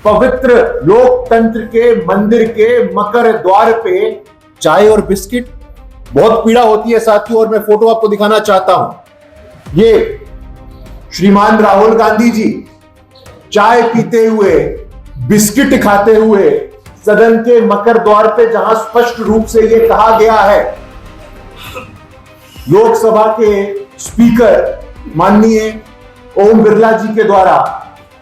पवित्र लोकतंत्र के मंदिर के मकर द्वार पे चाय और बिस्किट। बहुत पीड़ा होती है साथियों, और मैं फोटो आपको दिखाना चाहता हूं। ये श्रीमान राहुल गांधी जी चाय पीते हुए, बिस्किट खाते हुए सदन के मकर द्वार पे, जहां स्पष्ट रूप से यह कहा गया है, लोकसभा के स्पीकर माननीय ओम बिरला जी के द्वारा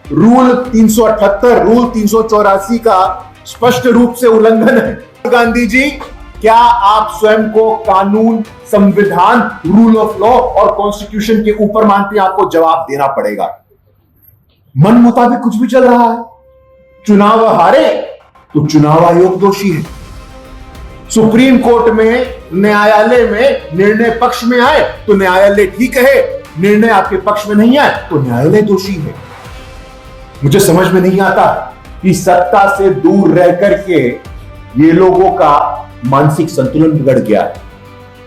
रूल 378, रूल 384 का स्पष्ट रूप से उल्लंघन है। गांधी जी, क्या आप स्वयं को कानून, संविधान, रूल ऑफ लॉ और कॉन्स्टिट्यूशन के ऊपर मानते हैं? आपको जवाब देना पड़ेगा। मन मुताबिक कुछ भी चल रहा है। चुनाव हारे तो चुनाव आयोग दोषी है। सुप्रीम कोर्ट में, न्यायालय में निर्णय पक्ष में आए तो न्यायालय ठीक है, निर्णय आपके पक्ष में नहीं आए तो न्यायालय दोषी है। मुझे समझ में नहीं आता कि सत्ता से दूर रह करके ये लोगों का मानसिक संतुलन बिगड़ गया है।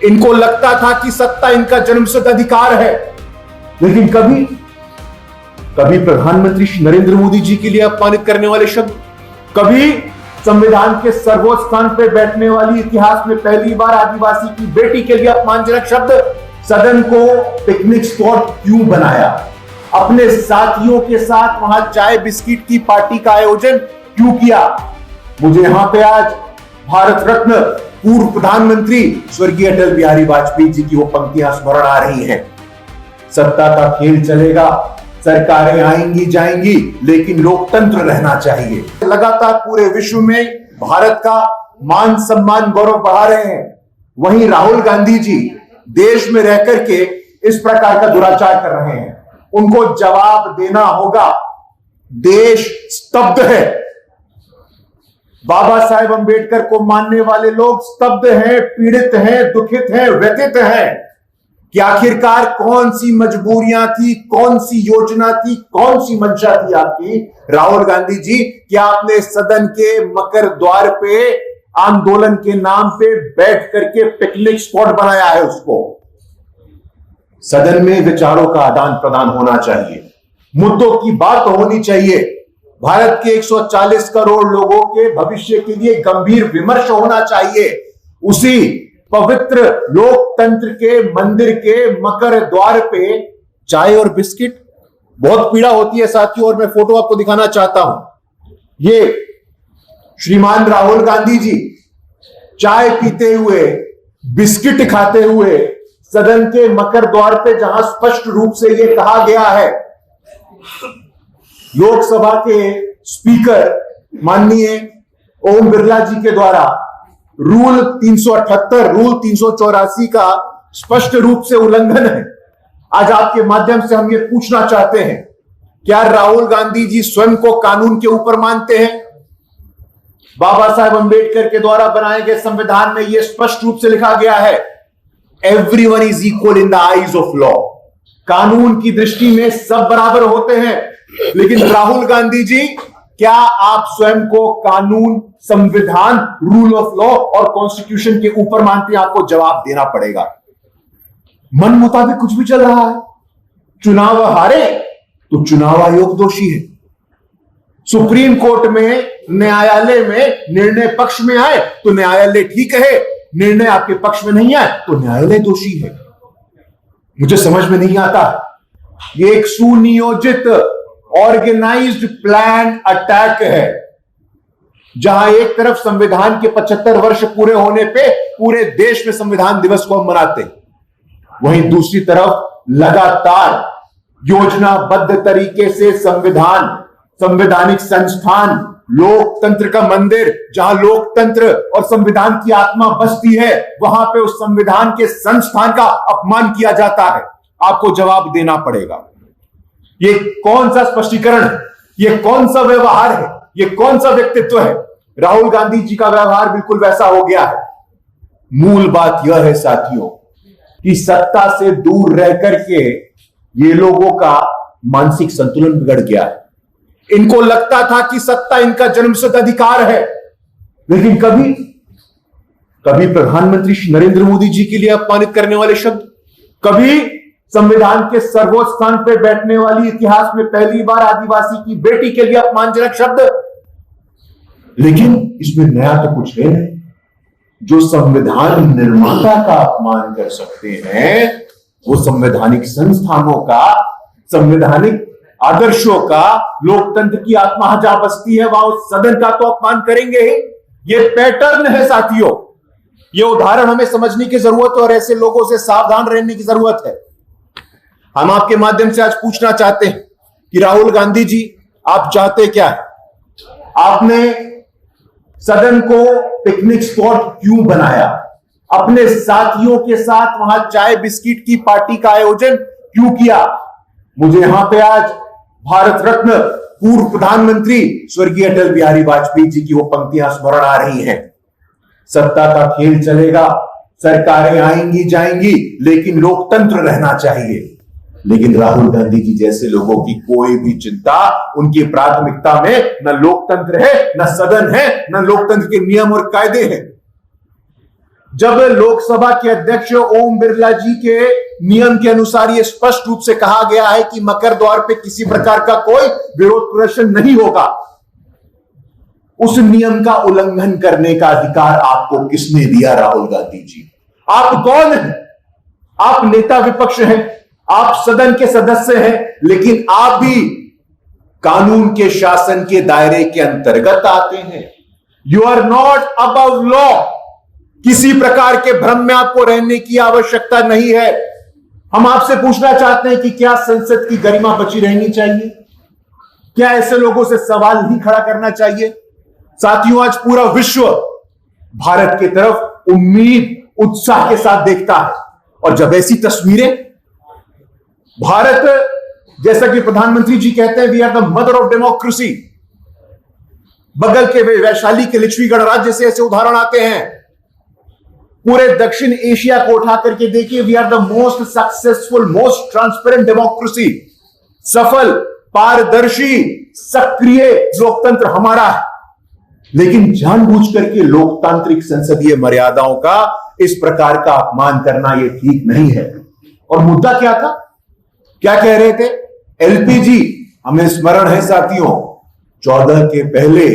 इनको लगता था कि सत्ता इनका जन्मसिद्ध अधिकार है, लेकिन कभी प्रधानमंत्री श्री नरेंद्र मोदी जी के लिए अपमानित करने वाले शब्द, कभी संविधान के सर्वोच्च स्थान पर बैठने वाली, इतिहास में पहली बार आदिवासी की बेटी के लिए अपमानजनक शब्द, सदन को पिकनिक स्पॉट क्यों बनाया, अपने साथियों के साथ वहां चाय बिस्किट की पार्टी का आयोजन क्यों किया। मुझे यहां पे आज भारत रत्न पूर्व प्रधानमंत्री स्वर्गीय अटल बिहारी वाजपेयी जी की वो पंक्तियां स्मरण आ रही हैं। सत्ता का खेल चलेगा, सरकारें आएंगी जाएंगी, लेकिन लोकतंत्र रहना चाहिए। लगातार पूरे विश्व में भारत का मान सम्मान गौरव बढ़ा रहे हैं, वहीं राहुल गांधी जी देश में रह करके इस प्रकार का दुराचार कर रहे हैं। उनको जवाब देना होगा। देश स्तब्ध है। बाबा साहेब अंबेडकर को मानने वाले लोग स्तब्ध हैं, पीड़ित हैं, दुखित हैं, व्यथित हैं कि आखिरकार कौन सी मजबूरियां थी, कौन सी योजना थी, कौन सी मंशा थी आपकी राहुल गांधी जी, कि आपने सदन के मकर द्वार पे आंदोलन के नाम पे बैठ करके पिकनिक स्पॉट बनाया है उसको। सदन में विचारों का आदान प्रदान होना चाहिए, मुद्दों की बात होनी चाहिए, भारत के 140 करोड़ लोगों के भविष्य के लिए गंभीर विमर्श होना चाहिए। उसी पवित्र लोकतंत्र के मंदिर के मकर द्वार पे चाय और बिस्किट। बहुत पीड़ा होती है साथियों, और मैं फोटो आपको दिखाना चाहता हूं। ये श्रीमान राहुल गांधी जी चाय पीते हुए, बिस्किट खाते हुए सदन के मकर द्वार पे, जहां स्पष्ट रूप से यह कहा गया है, लोकसभा के स्पीकर माननीय ओम बिरला जी के द्वारा रूल 378, रूल 384 का स्पष्ट रूप से उल्लंघन है। आज आपके माध्यम से हम ये पूछना चाहते हैं, क्या राहुल गांधी जी स्वयं को कानून के ऊपर मानते हैं? बाबा साहेब अंबेडकर के द्वारा बनाए गए संविधान में यह स्पष्ट रूप से लिखा गया है, everyone is equal in the eyes of law. कानून की दृष्टि में सब बराबर होते हैं। लेकिन राहुल गांधी जी, क्या आप स्वयं को कानून, संविधान, रूल ऑफ लॉ और कॉन्स्टिट्यूशन के ऊपर मानते हैं? आपको जवाब देना पड़ेगा। मन मुताबिक कुछ भी चल रहा है। चुनाव हारे तो चुनाव आयोग दोषी है। सुप्रीम कोर्ट में, न्यायालय में निर्णय पक्ष में आए तो न्यायालय ठीक है, निर्णय आपके पक्ष में नहीं आए तो न्यायालय दोषी है। मुझे समझ में नहीं आता, ये एक सुनियोजित, ऑर्गेनाइज्ड प्लान अटैक है, जहां एक तरफ संविधान के 75 वर्ष पूरे होने पे पूरे देश में संविधान दिवस को हम मनाते हैं, वहीं दूसरी तरफ लगातार योजनाबद्ध तरीके से संविधान, संवैधानिक संस्थान, लोकतंत्र का मंदिर, जहां लोकतंत्र और संविधान की आत्मा बसती है, वहां पे उस संविधान के संस्थान का अपमान किया जाता है। आपको जवाब देना पड़ेगा। ये कौन सा स्पष्टीकरण है? ये कौन सा व्यवहार है? ये कौन सा व्यक्तित्व है? राहुल गांधी जी का व्यवहार बिल्कुल वैसा हो गया है। मूल बात यह है साथियों कि सत्ता से दूर रह करके ये लोगों का मानसिक संतुलन बिगड़ गया है। इनको लगता था कि सत्ता इनका जन्मसिद्ध अधिकार है, लेकिन कभी प्रधानमंत्री श्री नरेंद्र मोदी जी के लिए अपमानित करने वाले शब्द, कभी संविधान के सर्वोच्च स्थान पर बैठने वाली इतिहास में पहली बार आदिवासी की बेटी के लिए अपमानजनक शब्द। लेकिन इसमें नया तो कुछ है नहीं। जो संविधान निर्माता का अपमान कर सकते हैं, वो संवैधानिक संस्थानों का, संवैधानिक आदर्शों का, लोकतंत्र की आत्मा जहां बसती है वहां उस सदन का तो अपमान करेंगे ही। ये पैटर्न है साथियों, ये उदाहरण हमें समझने की जरूरत है और ऐसे लोगों से सावधान रहने की जरूरत है। हम आपके माध्यम से आज पूछना चाहते हैं कि राहुल गांधी जी, आप चाहते क्या है? आपने सदन को पिकनिक स्पॉट क्यों बनाया? अपने साथियों के साथ वहां चाय बिस्किट की पार्टी का आयोजन क्यों किया? मुझे यहां पे आज भारत रत्न पूर्व प्रधानमंत्री स्वर्गीय अटल बिहारी वाजपेयी जी की वो पंक्तियां स्मरण आ रही हैं। सत्ता का खेल चलेगा, सरकारें आएंगी जाएंगी, लेकिन लोकतंत्र रहना चाहिए। लेकिन राहुल गांधी जी जैसे लोगों की कोई भी चिंता, उनकी प्राथमिकता में न लोकतंत्र है, न सदन है, न लोकतंत्र के नियम और कायदे हैं। जब लोकसभा के अध्यक्ष ओम बिरला जी के नियम के अनुसार यह स्पष्ट रूप से कहा गया है कि मकर द्वार पे किसी प्रकार का कोई विरोध प्रदर्शन नहीं होगा, उस नियम का उल्लंघन करने का अधिकार आपको किसने दिया? राहुल गांधी जी, आप कौन हैं? आप नेता विपक्ष हैं, आप सदन के सदस्य हैं, लेकिन आप भी कानून के शासन के दायरे के अंतर्गत आते हैं। You are not above law. किसी प्रकार के भ्रम में आपको रहने की आवश्यकता नहीं है। हम आपसे पूछना चाहते हैं कि क्या संसद की गरिमा बची रहनी चाहिए? क्या ऐसे लोगों से सवाल नहीं खड़ा करना चाहिए? साथियों, आज पूरा विश्व भारत की तरफ उम्मीद, उत्साह के साथ देखता है और जब ऐसी तस्वीरें, भारत, जैसा कि प्रधानमंत्री जी कहते हैं, we are the mother of democracy. बगल के वैशाली के लिच्छवी गणराज्य से ऐसे उदाहरण आते हैं। पूरे दक्षिण एशिया को उठा करके देखिए, we are the most successful, most transparent democracy. सफल, पारदर्शी, सक्रिय लोकतंत्र हमारा है। लेकिन जानबूझ करके लोकतांत्रिक संसदीय मर्यादाओं का इस प्रकार का अपमान करना यह ठीक नहीं है। और मुद्दा क्या था? क्या कह रहे थे? एलपीजी, हमें स्मरण है साथियों, 14 के पहले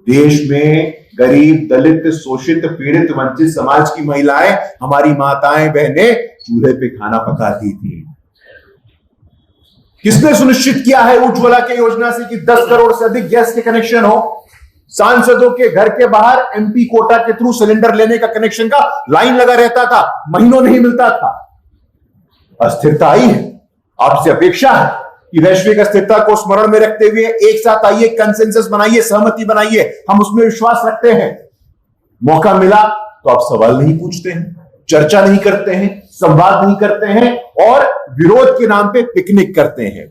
देश में गरीब, दलित, शोषित, पीड़ित, वंचित समाज की महिलाएं, हमारी माताएं बहनें चूल्हे पे खाना पकाती थी। किसने सुनिश्चित किया है उज्ज्वला के योजना से कि 10 करोड़ से अधिक गैस के कनेक्शन हो? सांसदों के घर के बाहर एमपी कोटा के थ्रू सिलेंडर लेने का कनेक्शन का लाइन लगा रहता था, महीनों नहीं मिलता था। अस्थिरता आई है। आपसे अपेक्षा है कि वैश्विक अस्थिरता को स्मरण में रखते हुए एक साथ आइए, कंसेंसस बनाइए, सहमति बनाइए। हम उसमें विश्वास रखते हैं। मौका मिला तो आप सवाल नहीं पूछते हैं, चर्चा नहीं करते हैं, संवाद नहीं करते हैं और विरोध के नाम पे पिकनिक करते हैं।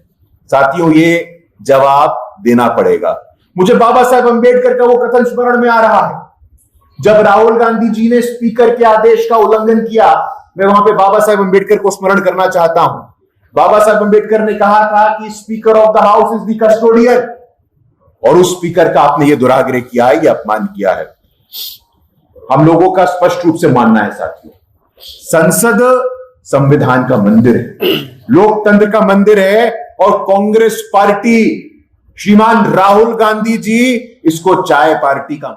साथियों, ये जवाब देना पड़ेगा। मुझे बाबा साहेब अंबेडकर का वो कथन स्मरण में आ रहा है, जब राहुल गांधी जी ने स्पीकर के आदेश का उल्लंघन किया। मैं वहां पे बाबा साहेब अंबेडकर को स्मरण करना चाहता हूं। बाबा साहेब अंबेडकर ने कहा था कि speaker of the house is the custodian, और उस स्पीकर का आपने ये दुराग्रह किया है, ये अपमान किया है। हम लोगों का स्पष्ट रूप से मानना है साथियों, संसद संविधान का मंदिर है, लोकतंत्र का मंदिर है, और कांग्रेस पार्टी, श्रीमान राहुल गांधी जी, इसको चाय पार्टी का